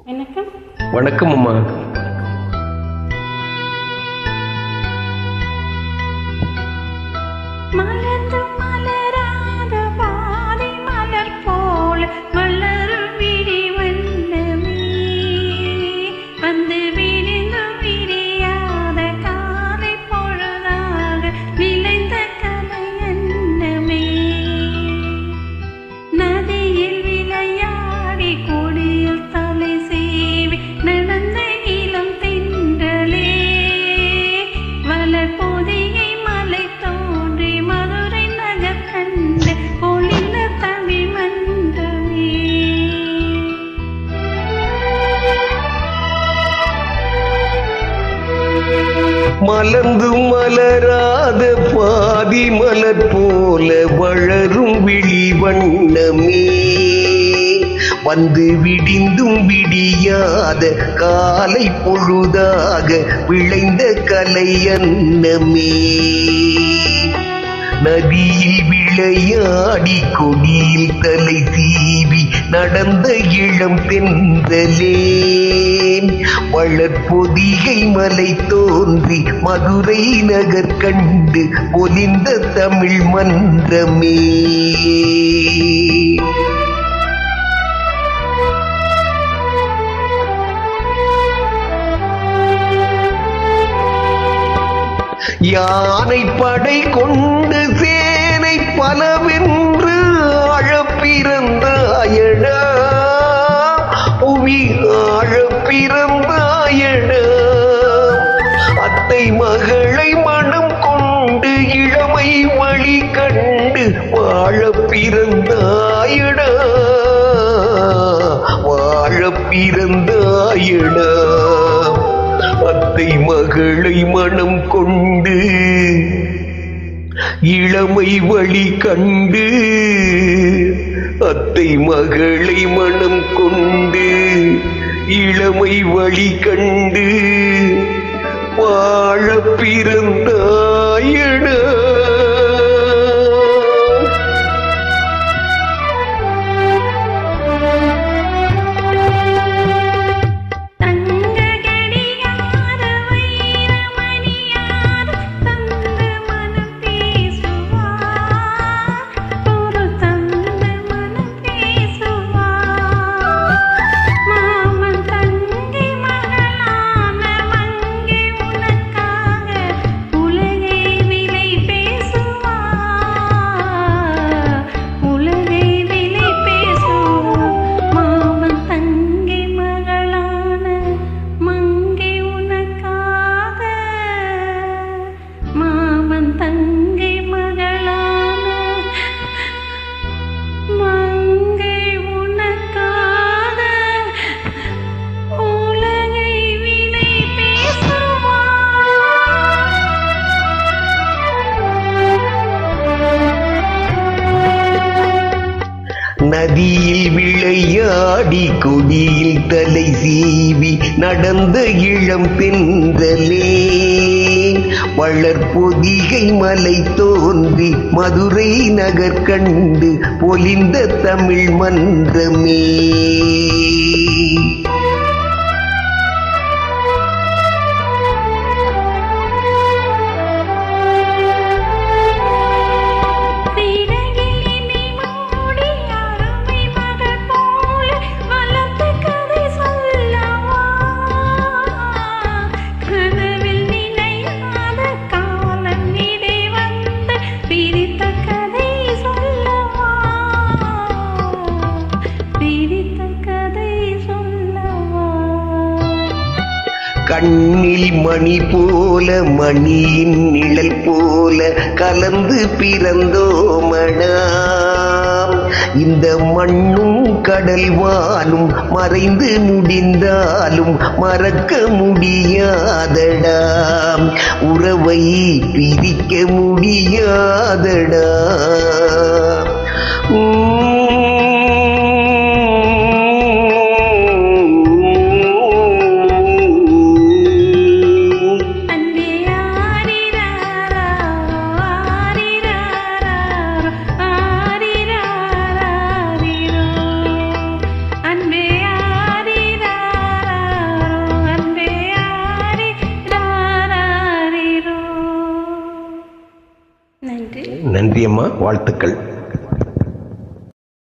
வணக்கம். வணக்கம் அம்மா. மலர்ந்து மலராத பாதி மலர் போல வளரும் விழி வண்ணமே, வந்து விரிந்து விரியாத காலை பொழுதாக விளைந்த கலை எண்ணமே. நதியில் விளையாடி கொடியில் தலை சீவி நடந்த இளம் தின்றலே, வளர் பொதிகை மலை தோன்றி மதுரை நகர் கண்டு பொழிந்த தமிழ் மன்றமே. மலர்ந்து மலராத பாதி மலர் போல வளரும் விழி வண்ணமே, வந்து விடிந்தும் விடியாத காலை பொழுதாக விளைந்த கலை அன்னமே. நதியில் விளையாடி கொடியில் தலை சீவி நடந்த இளம் தென்றலே, வளர்பொதிகை மலை தோன்றி மதுரை நகர் கண்டு பொலிந்த தமிழ் மன்றமே. யானை படை கொண்டு சேனை பலவென்று ஆழப்பிறந்தாயடா, புவி ஆழப்பிறந்தாயடா. அத்தை மகளை மனம் கொண்டு இளமை வழி கண்டு வாழ பிறந்தாயடா, வாழ பிறந்தாயடா. அத்தை மகளை மனம் கொண்டு இளமை வழி கண்டு, அத்தை மகளை மனம் கொண்டு இளமை வழி கண்டு வாழ பிறந்தாயடா. நதியில் விளையாடி கொடியில் தலை சீவி நடந்த இளம் தென்றலே, வளர்பொதிகை மலை தோன்றி மதுரை நகர் கண்டு பொலிந்த தமிழ் மன்றமே. கண்ணில் மணி போல மணியின் நிழல் போல கலந்து பிறந்தோமடா, இந்த மண்ணும் கடல் வானும் மறைந்து முடிந்தாலும் மறக்க முடியாதடா, உறவை பிரிக்க முடியாதடா. அன்பே ஆரிரா நன்றி அம்மா, வாழ்த்துக்கள்.